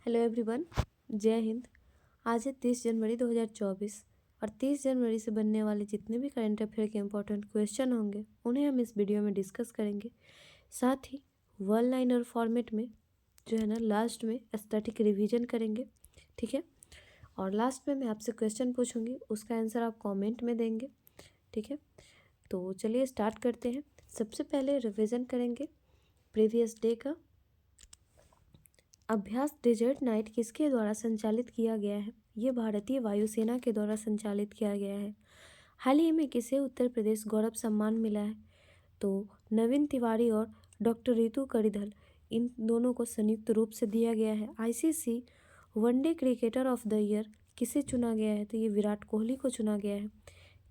Hello everyone, जय हिंद। आज है 30 जनवरी 2024 और 30 जनवरी से बनने वाले जितने भी करंट अफेयर के इंपॉर्टेंट क्वेश्चन होंगे उन्हें हम इस वीडियो में डिस्कस करेंगे। साथ ही वन लाइनर फॉर्मेट में जो है ना लास्ट में स्टैटिक रिवीजन करेंगे, ठीक है। और लास्ट में मैं आपसे क्वेश्चन पूछूंगी, उसका आंसर आप कॉमेंट में देंगे, ठीक है। तो चलिए स्टार्ट करते हैं। सबसे पहले रिविज़न करेंगे प्रीवियस डे का। अभ्यास डेजर्ट नाइट किसके द्वारा संचालित किया गया है? ये भारतीय वायुसेना के द्वारा संचालित किया गया है। हाल ही में किसे उत्तर प्रदेश गौरव सम्मान मिला है? तो नवीन तिवारी और डॉक्टर रितु करिधल, इन दोनों को संयुक्त रूप से दिया गया है। ICC one day cricketer of the year किसे चुना गया है? तो ये विराट कोहली को चुना गया है।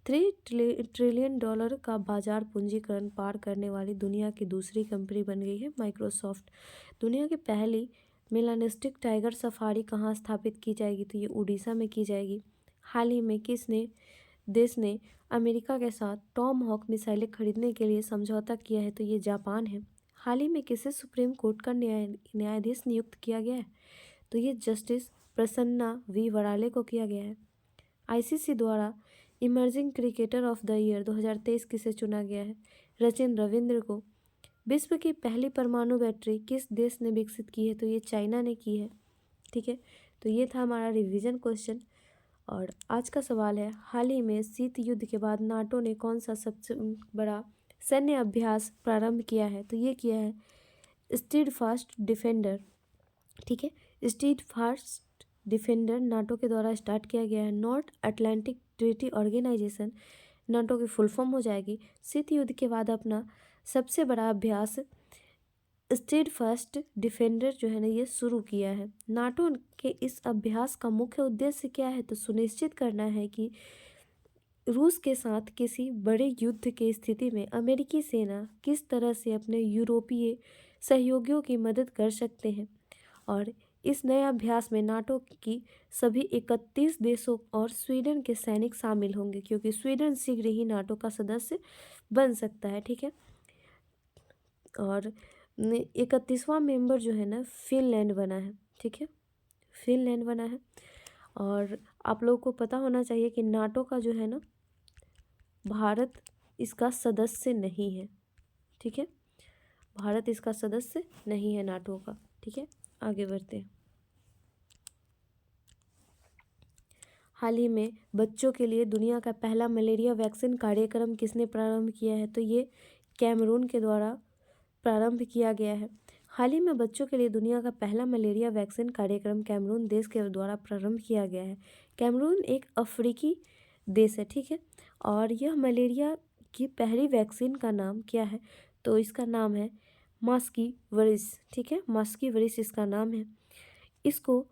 $3 ट्रिलियन का बाजार पूंजीकरण पार करने वाली दुनिया की दूसरी कंपनी बन गई है माइक्रोसॉफ्ट। दुनिया की पहली मेलानिस्टिक टाइगर सफारी कहाँ स्थापित की जाएगी? तो ये उड़ीसा में की जाएगी। हाल ही में किसने देश ने अमेरिका के साथ टॉम हॉक मिसाइलें खरीदने के लिए समझौता किया है? तो ये जापान है। हाल ही में किसे सुप्रीम कोर्ट का न्यायाधीश नियुक्त किया गया है? तो ये जस्टिस प्रसन्ना वी वराले को किया गया है। आईसीसी द्वारा emerging cricketer of the year 2023 किसे चुना गया है? सचिन रविंद्र को। विश्व की पहली परमाणु बैटरी किस देश ने विकसित की है? तो ये चाइना ने की है, ठीक है। तो ये था हमारा रिवीजन क्वेश्चन। और आज का सवाल है, हाल ही में शीत युद्ध के बाद नाटो ने कौन सा सबसे बड़ा सैन्य अभ्यास प्रारंभ किया है? तो ये किया है स्टीडफास्ट डिफेंडर, ठीक है। स्टीडफास्ट डिफेंडर नाटो के द्वारा स्टार्ट किया गया है। North Atlantic Treaty Organization NATO की फुल फॉर्म हो जाएगी। शीत युद्ध के बाद अपना सबसे बड़ा अभ्यास स्टीडफास्ट डिफेंडर जो है ना ये शुरू किया है। नाटो के इस अभ्यास का मुख्य उद्देश्य क्या है? तो सुनिश्चित करना है कि रूस के साथ किसी बड़े युद्ध की स्थिति में अमेरिकी सेना किस तरह से अपने यूरोपीय सहयोगियों की मदद कर सकते हैं। और इस नए अभ्यास में नाटो की सभी 31 देशों और स्वीडन के सैनिक शामिल होंगे, क्योंकि स्वीडन शीघ्र ही नाटो का सदस्य बन सकता है, ठीक है। और 31वां मेंबर जो है ना फिनलैंड बना है, ठीक है। फिनलैंड बना है। और आप लोगों को पता होना चाहिए कि नाटो का जो है ना भारत इसका सदस्य नहीं है, ठीक है। भारत इसका सदस्य नहीं है नाटो का, ठीक है। आगे बढ़ते हैं। हाल ही में बच्चों के लिए दुनिया का पहला मलेरिया वैक्सीन कार्यक्रम किसने प्रारंभ किया है? तो ये कैमरून के द्वारा प्रारंभ किया गया है। हाल ही में बच्चों के लिए दुनिया का पहला मलेरिया वैक्सीन कार्यक्रम कैमरून देश के द्वारा प्रारंभ किया गया है। कैमरून एक अफ्रीकी देश है, ठीक है। और यह मलेरिया की पहली वैक्सीन का नाम क्या है? तो इसका नाम है मास्की वरिस, ठीक है। मास्की वरिस इसका नाम है। इसको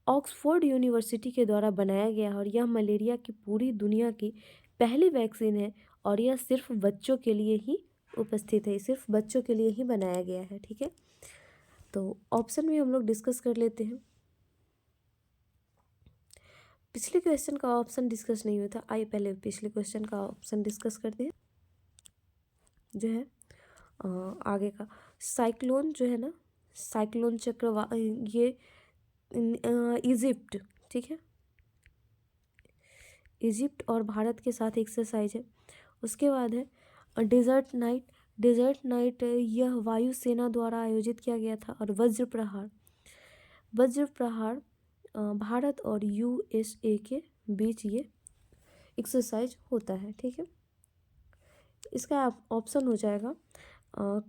ऑक्सफोर्ड यूनिवर्सिटी के द्वारा बनाया गया है और यह मलेरिया की पूरी दुनिया की पहली वैक्सीन है और यह सिर्फ बच्चों के लिए ही उपस्थित है, सिर्फ बच्चों के लिए ही बनाया गया है, ठीक है। तो ऑप्शन भी हम लोग डिस्कस कर लेते हैं। पिछले क्वेश्चन का ऑप्शन डिस्कस नहीं हुआ था, आइए पहले पिछले क्वेश्चन का ऑप्शन डिस्कस करते हैं। जो है आगे का साइक्लोन जो है ना, साइक्लोन चक्रवात, ये इजिप्ट, ठीक है। इजिप्ट और भारत के साथ एक्सरसाइज है। उसके बाद है डेजर्ट नाइट। डेजर्ट नाइट यह वायुसेना द्वारा आयोजित किया गया था। और वज्र प्रहार, वज्र प्रहार भारत और यूएसए के बीच ये एक्सरसाइज होता है, ठीक है। इसका ऑप्शन हो जाएगा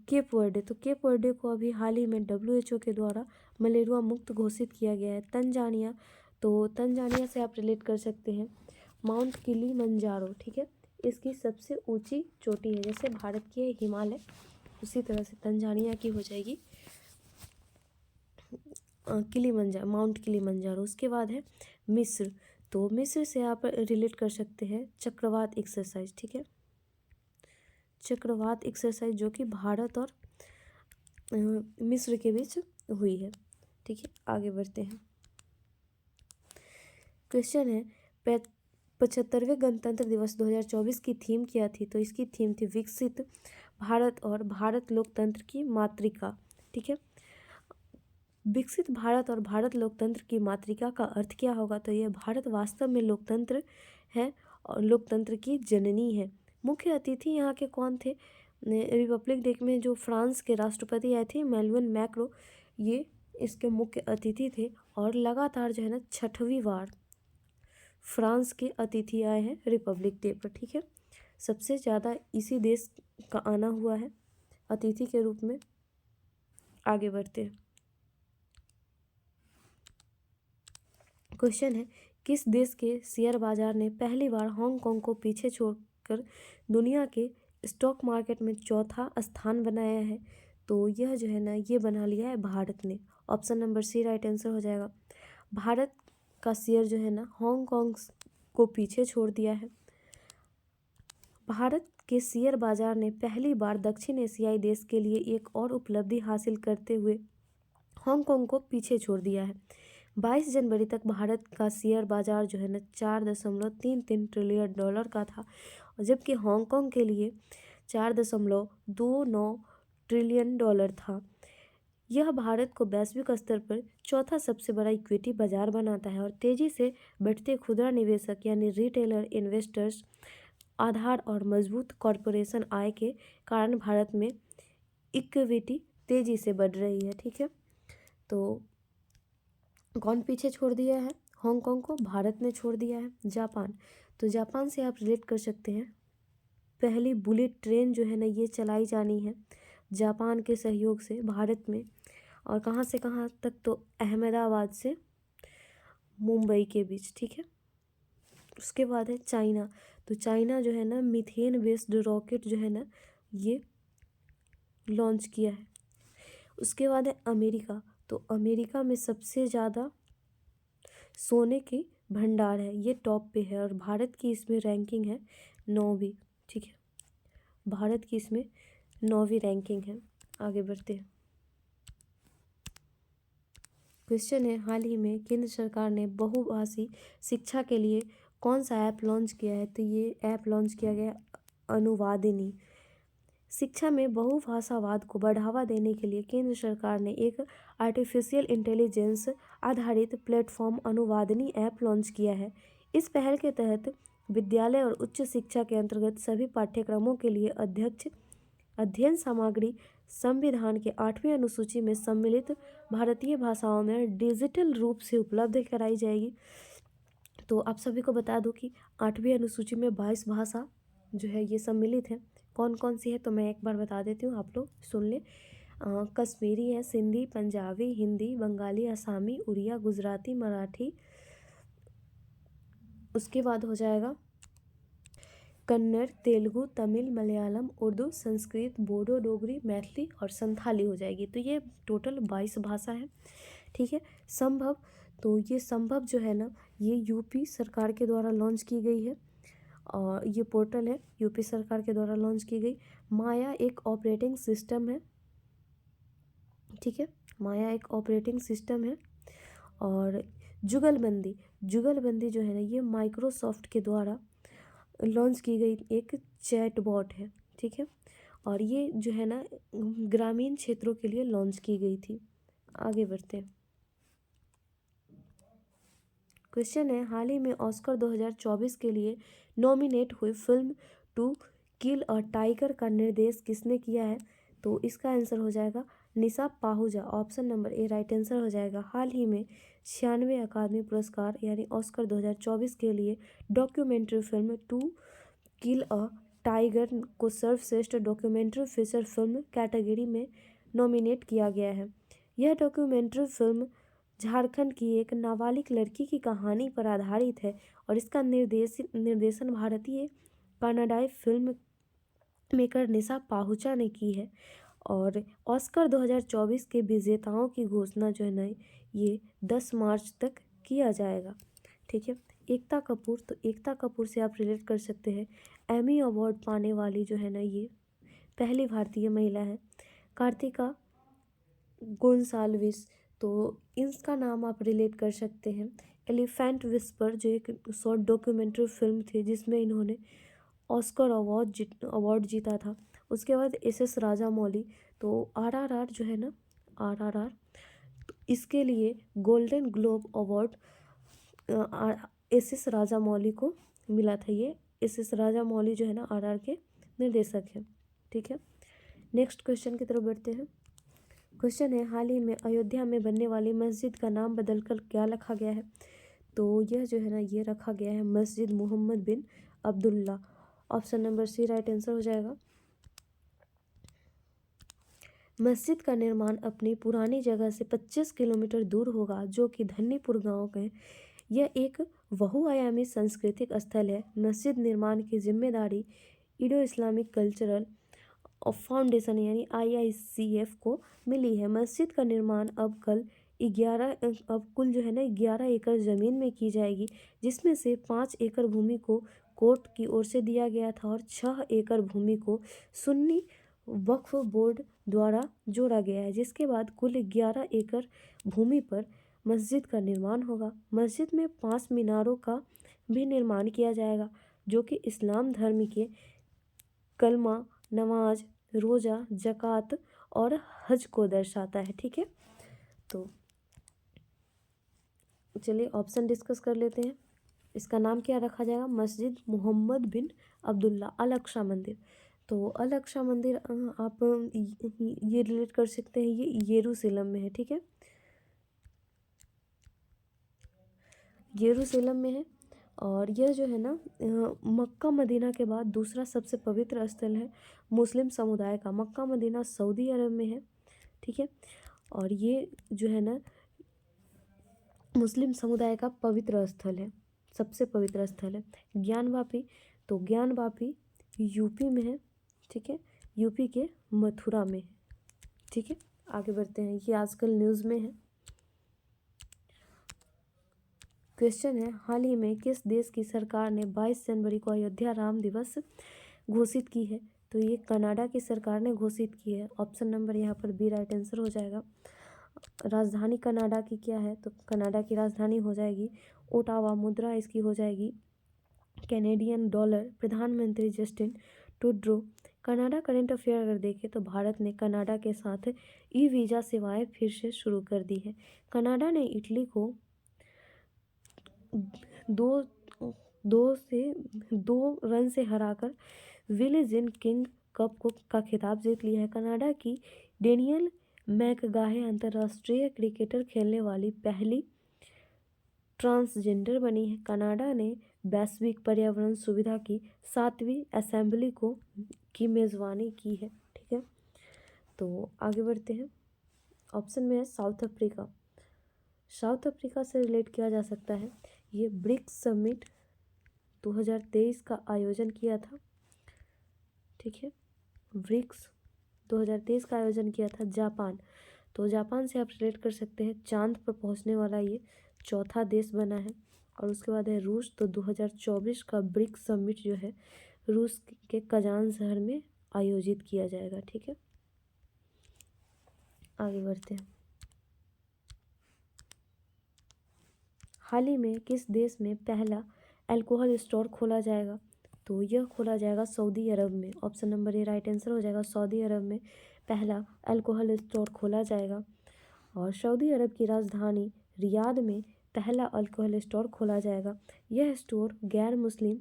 केप वर्डे। तो केप वर्डे को अभी हाल ही में WHO के द्वारा मलेरिया मुक्त घोषित किया गया है। तंजानिया, तो तंजानिया से आप रिलेट कर सकते हैं माउंट किलिमंजारो, ठीक है। इसकी सबसे ऊंची चोटी है, जैसे भारत की है हिमालय, उसी तरह से तंजानिया की हो जाएगी माउंट किलिमंजारो। उसके बाद है मिस्र। तो मिस्र से आप रिलेट कर सकते हैं चक्रवात एक्सरसाइज, ठीक है। चक्रवात एक्सरसाइज जो कि भारत और मिस्र के बीच हुई है, ठीक है। आगे बढ़ते हैं। क्वेश्चन है 75वें गणतंत्र दिवस 2024 की थीम क्या थी? तो इसकी थीम थी विकसित भारत और भारत लोकतंत्र की मातृका, ठीक है। विकसित भारत और भारत लोकतंत्र की मातृका का अर्थ क्या होगा? तो यह भारत वास्तव में लोकतंत्र है और लोकतंत्र की जननी है। मुख्य अतिथि यहाँ के कौन थे? रिपब्लिक डे में जो फ्रांस के राष्ट्रपति आए थे इमैनुअल मैक्रो, ये इसके मुख्य अतिथि थे। और लगातार जो है ना 6वीं बार फ्रांस के अतिथि आए हैं रिपब्लिक डे पर। ठीक है, सबसे ज़्यादा इसी देश का आना हुआ है अतिथि के रूप में। आगे बढ़ते हैं। क्वेश्चन है, किस देश के शेयर बाजार ने पहली बार हांगकांग को पीछे छोड़कर दुनिया के स्टॉक मार्केट में चौथा स्थान बनाया है? तो यह जो है ना ये बना लिया है भारत ने। Option number C right answer हो जाएगा। भारत का शेयर जो है ना हांगकांग को पीछे छोड़ दिया है। भारत के शेयर बाजार ने पहली बार दक्षिण एशियाई देश के लिए एक और उपलब्धि हासिल करते हुए हांगकांग को पीछे छोड़ दिया है। 22 जनवरी तक भारत का शेयर बाजार जो है ना $4.33 ट्रिलियन का था, और जबकि हांगकांग के लिए $4.29 ट्रिलियन था। यह भारत को वैश्विक स्तर पर चौथा सबसे बड़ा इक्विटी बाजार बनाता है और तेजी से बढ़ते खुदरा निवेशक यानी रिटेलर इन्वेस्टर्स आधार और मजबूत कॉरपोरेशन आय के कारण भारत में इक्विटी तेजी से बढ़ रही है। ठीक है, तो कौन पीछे छोड़ दिया है हांगकांग को? भारत ने छोड़ दिया है। जापान, तो जापान से आप रिलेट कर सकते हैं। पहली बुलेट ट्रेन जो है ना ये चलाई जानी है जापान के सहयोग से भारत में, और कहाँ से कहाँ तक? तो अहमदाबाद से मुंबई के बीच। ठीक है, उसके बाद है चाइना। तो चाइना जो है ना मीथेन बेस्ड रॉकेट जो है ना ये लॉन्च किया है। उसके बाद है अमेरिका। तो अमेरिका में सबसे ज़्यादा सोने की भंडार है, ये टॉप पे है, और भारत की इसमें रैंकिंग है 9वीं। ठीक है, भारत की इसमें 9वीं रैंकिंग है। आगे बढ़ते हैं। क्वेश्चन है, हाल ही में केंद्र सरकार ने बहुभाषी शिक्षा के लिए कौन सा ऐप लॉन्च किया है? तो ये ऐप लॉन्च किया गया अनुवादिनी। शिक्षा में बहुभाषावाद को बढ़ावा देने के लिए केंद्र सरकार ने एक आर्टिफिशियल इंटेलिजेंस आधारित प्लेटफॉर्म अनुवादिनी ऐप लॉन्च किया है। इस पहल के तहत विद्यालय और उच्च शिक्षा के अंतर्गत सभी पाठ्यक्रमों के लिए अध्ययन सामग्री संविधान के 8वीं अनुसूची में सम्मिलित भारतीय भाषाओं में डिजिटल रूप से उपलब्ध कराई जाएगी। तो आप सभी को बता दूं कि 8वीं अनुसूची में 22 भाषा जो है ये सम्मिलित है। कौन कौन सी है तो मैं एक बार बता देती हूँ, आप लोग सुन लें। कश्मीरी है, सिंधी, पंजाबी, हिंदी, बंगाली, असमी, उड़िया, गुजराती, मराठी। उसके बाद हो जाएगा कन्नड़, तेलुगु, तमिल, मलयालम, उर्दू, संस्कृत, बोडो, डोगरी, मैथिली और संथाली हो जाएगी। तो ये टोटल 22 भाषा है। ठीक है, संभव, तो ये संभव जो है ना ये यूपी सरकार के द्वारा लॉन्च की गई है, और ये पोर्टल है यूपी सरकार के द्वारा लॉन्च की गई। माया एक ऑपरेटिंग सिस्टम है। ठीक है, माया एक ऑपरेटिंग सिस्टम है। और जुगलबंदी जो है ना ये माइक्रोसॉफ्ट के द्वारा लॉन्च की गई एक चैटबॉट है। ठीक है, और ये जो है ना ग्रामीण क्षेत्रों के लिए लॉन्च की गई थी। आगे बढ़ते हैं। क्वेश्चन है, हाल ही में ऑस्कर 2024 के लिए नॉमिनेट हुई film To Kill a Tiger का निर्देश किसने किया है? तो इसका आंसर हो जाएगा Nisha Pahuja. Option number A right answer हो जाएगा। हाल ही में 96वें अकादमी पुरस्कार यानी ऑस्कर 2024 के लिए documentary film To Kill a Tiger को सर्वश्रेष्ठ डॉक्यूमेंट्री फीचर फिल्म कैटेगरी में नॉमिनेट किया गया है। यह डॉक्यूमेंट्री फिल्म झारखंड की एक नाबालिग लड़की की कहानी पर आधारित है, और इसका निर्देशन भारतीय कनाडाई फिल्म मेकर निशा पाहुचा ने की है। और ऑस्कर 2024 के विजेताओं की घोषणा जो है ना ये 10 मार्च तक किया जाएगा। ठीक है, एकता कपूर, तो एकता कपूर से आप रिलेट कर सकते हैं। एमी अवार्ड पाने वाली जो है ना ये पहली भारतीय महिला है। कार्तिका गोंसाल्विस, तो इसका नाम आप रिलेट कर सकते हैं। एलिफेंट विस्पर जो एक शॉर्ट डॉक्यूमेंट्री फिल्म थी जिसमें इन्होंने ऑस्कर अवार्ड जीता था। उसके बाद एस एस राजामौली, तो आरआरआर जो है ना आरआरआर इसके लिए golden globe award S Rajamouli को मिला था। ये एस राजामौली जो है ना RR के निर्देशक है। ठीक है, नेक्स्ट क्वेश्चन की तरफ बढ़ते हैं। क्वेश्चन है, हाल ही में अयोध्या में बनने वाली मस्जिद का नाम बदलकर क्या रखा गया है? तो यह जो है ना ये रखा गया है Masjid Mohammad bin Abdullah. Option number C right answer हो जाएगा। मस्जिद का निर्माण अपनी पुरानी जगह से 25 किलोमीटर दूर होगा, जो कि धन्नीपुर गांव है। यह एक बहुआयामी सांस्कृतिक स्थल है। मस्जिद निर्माण की जिम्मेदारी इंडो इस्लामिक कल्चरल फाउंडेशन यानी IICF को मिली है। मस्जिद का निर्माण अब कुल जो है ना 11 एकड़ ज़मीन में की जाएगी, जिसमें से 5 एकड़ भूमि को कोर्ट की ओर से दिया गया था और 6 एकड़ भूमि को सुन्नी वक्फ बोर्ड द्वारा जोड़ा गया है, जिसके बाद कुल 11 एकड़ भूमि पर मस्जिद का निर्माण होगा। मस्जिद में 5 मीनारों का भी निर्माण किया जाएगा, जो कि इस्लाम धर्म के कलमा, नमाज, रोज़ा, ज़कात और हज को दर्शाता है। ठीक है, तो चलिए ऑप्शन डिस्कस कर लेते हैं। इसका नाम क्या रखा जाएगा? मस्जिद मोहम्मद बिन अब्दुल्ला अल अक्सा मंदिर। तो अल अक्सा मंदिर आप ये रिलेट कर सकते हैं, ये यरूशलेम में है। ठीक है, यरूशलेम में है और यह जो है ना मक्का मदीना के बाद दूसरा सबसे पवित्र स्थल है मुस्लिम समुदाय का। मक्का मदीना सऊदी अरब में है। ठीक है, और ये जो है ना मुस्लिम समुदाय का पवित्र स्थल है, सबसे पवित्र स्थल है। ज्ञानवापी, तो ज्ञानवापी यूपी में है। ठीक है, यूपी के मथुरा में है। ठीक है, आगे बढ़ते हैं, ये आजकल न्यूज़ में है। क्वेश्चन है, हाल ही में किस देश की सरकार ने 22 जनवरी को अयोध्या राम दिवस घोषित की है? तो ये कनाडा की सरकार ने घोषित की है। ऑप्शन नंबर यहाँ पर बी राइट आंसर हो जाएगा। राजधानी कनाडा की क्या है? तो कनाडा की राजधानी हो जाएगी ओटावा। मुद्रा इसकी हो जाएगी कैनेडियन डॉलर। प्रधानमंत्री Justin Trudeau. Canada current affair अगर देखें तो भारत ने कनाडा के साथ वीज़ा सेवाएं फिर से शुरू कर दी है। कनाडा ने इटली को दो रन से हराकर विले जीन किंग कप का खिताब जीत लिया है। कनाडा की डेनियल मैकगाहे अंतर्राष्ट्रीय क्रिकेटर खेलने वाली पहली ट्रांसजेंडर बनी है। कनाडा ने वैश्विक पर्यावरण सुविधा की 7वीं असेंबली की मेज़बानी की है। ठीक है, तो आगे बढ़ते हैं। ऑप्शन में है साउथ अफ्रीका। साउथ अफ्रीका से रिलेट किया जा सकता है, ये ब्रिक्स समिट 2023 का आयोजन किया था। ठीक है, ब्रिक्स 2023 का आयोजन किया था जापान। तो जापान से आप रिलेट कर सकते हैं, चांद पर पहुंचने वाला ये चौथा देश बना है। और उसके बाद है रूस। तो 2024 का ब्रिक्स समिट जो है रूस के कजान शहर में आयोजित किया जाएगा। ठीक है, आगे बढ़ते हैं। हाल ही में किस देश में पहला अल्कोहल स्टोर खोला जाएगा? तो यह खोला जाएगा सऊदी अरब में। Option number A right answer हो जाएगा। सऊदी अरब में पहला अल्कोहल स्टोर खोला जाएगा। और सऊदी अरब की राजधानी रियाद में पहला अल्कोहल स्टोर खोला जाएगा। यह स्टोर गैर मुस्लिम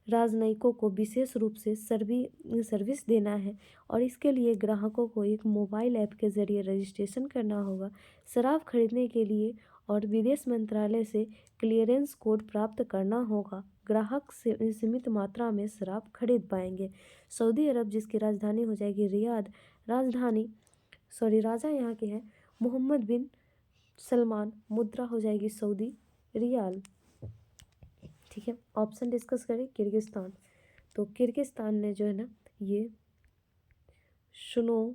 राजनयिकों को विशेष रूप से सर्विस देना है और इसके लिए ग्राहकों को एक मोबाइल ऐप के जरिए रजिस्ट्रेशन करना होगा। शराब खरीदने के लिए और विदेश मंत्रालय से क्लियरेंस कोड प्राप्त करना होगा। ग्राहक से सीमित मात्रा में शराब खरीद पाएंगे। सऊदी अरब जिसकी राजधानी हो जाएगी रियाद, राजा यहाँ के हैं मोहम्मद बिन सलमान। मुद्रा हो जाएगी सऊदी रियाल। ठीक है, ऑप्शन डिस्कस करें। किर्गिस्तान, तो किर्गिस्तान ने जो है ना ये स्नो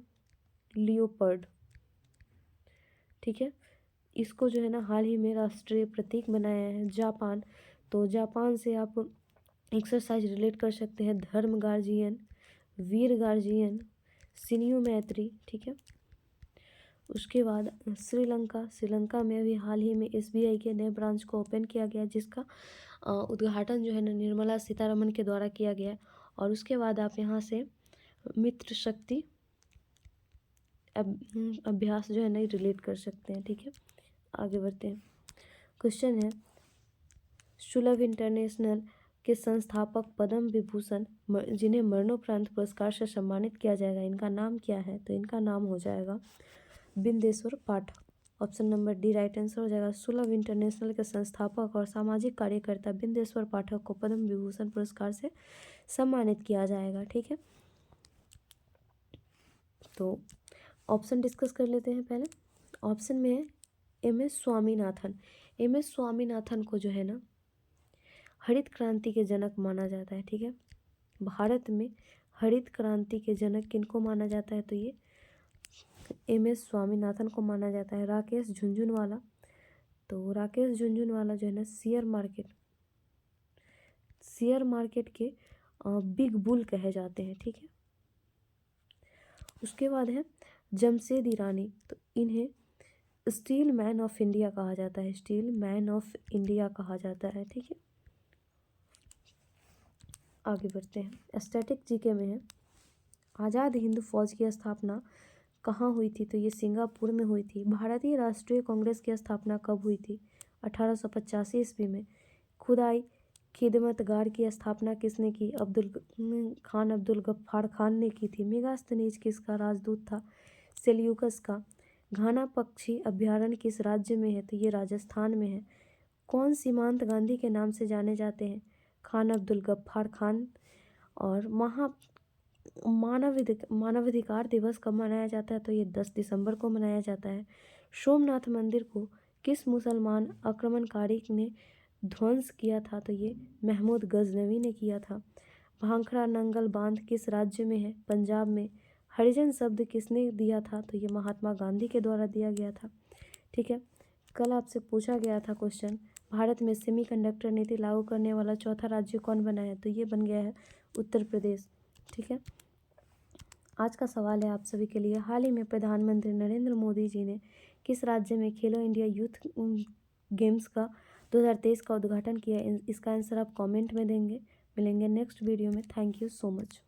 लियोपर्ड, ठीक है, इसको जो है ना हाल ही में राष्ट्रीय प्रतीक बनाया है। जापान, तो जापान से आप एक्सरसाइज रिलेट कर सकते हैं, धर्म गार्जियन, वीर गार्जियन, सिनियो मैत्री। ठीक है, उसके बाद श्रीलंका में अभी हाल ही में SBI के नए ब्रांच को ओपन किया गया, जिसका उद्घाटन जो है ना निर्मला सीतारमण के द्वारा किया गया। और उसके बाद आप यहाँ से मित्र शक्ति अभ्यास जो है ना रिलेट कर सकते हैं। ठीक है, आगे बढ़ते हैं। क्वेश्चन है, सुलभ इंटरनेशनल के संस्थापक पद्म विभूषण जिन्हें मरणोपरांत पुरस्कार से सम्मानित किया जाएगा, इनका नाम क्या है? तो इनका नाम हो जाएगा Bindeshwar Pathak. Option number D right answer हो जाएगा। सुलभ इंटरनेशनल के संस्थापक और सामाजिक कार्यकर्ता बिंदेश्वर पाठक को पद्म विभूषण पुरस्कार से सम्मानित किया जाएगा। ठीक है, तो ऑप्शन डिस्कस कर लेते हैं। पहले ऑप्शन में है एम.एस. स्वामीनाथन। एम.एस. स्वामीनाथन को जो है ना हरित क्रांति के जनक माना जाता है। ठीक है, भारत में हरित क्रांति के जनक किनको माना जाता है? तो ये एम.एस. स्वामीनाथन को माना जाता है। राकेश झुनझुनवाला, तो राकेश झुनझुनवाला जो है ना शेयर मार्केट के बिग बुल कहे जाते हैं। ठीक है, उसके बाद है जमशेद ईरानी, तो इन्हें स्टील मैन ऑफ इंडिया कहा जाता है। स्टील मैन ऑफ इंडिया कहा जाता है। ठीक है, आगे बढ़ते हैं। स्टैटिक जीके में है, आज़ाद हिंद फौज की स्थापना कहाँ हुई थी? तो ये सिंगापुर में हुई थी। भारतीय राष्ट्रीय कांग्रेस की स्थापना कब हुई थी? 1885 ईस्वी में। खुदाई खिदमतगार की स्थापना किसने की? अब्दुल गफ्फार खान ने की थी। मेगास्थनीज किसका राजदूत था? सेल्यूकस का। घाना पक्षी अभ्यारण्य किस राज्य में है? तो ये राजस्थान में है। कौन सीमांत गांधी के नाम से जाने जाते हैं? खान अब्दुल गफ्फार खान। और मानवाधिकार दिवस कब मनाया जाता है? तो ये 10 दिसंबर को मनाया जाता है। सोमनाथ मंदिर को किस मुसलमान आक्रमणकारी ने ध्वंस किया था? तो ये महमूद गजनवी ने किया था। भांखड़ा नंगल बांध किस राज्य में है? पंजाब में। हरिजन शब्द किसने दिया था? तो ये महात्मा गांधी के द्वारा दिया गया था। ठीक है, कल आपसे पूछा गया था क्वेश्चन, भारत में सेमीकंडक्टर नीति लागू करने वाला चौथा राज्य कौन बना है? तो ये बन गया है उत्तर प्रदेश। ठीक है, आज का सवाल है आप सभी के लिए, हाल ही में प्रधानमंत्री नरेंद्र मोदी जी ने किस राज्य में खेलो इंडिया यूथ गेम्स का 2023 का उद्घाटन किया? इसका आंसर आप कमेंट में देंगे। मिलेंगे नेक्स्ट वीडियो में। Thank you so much.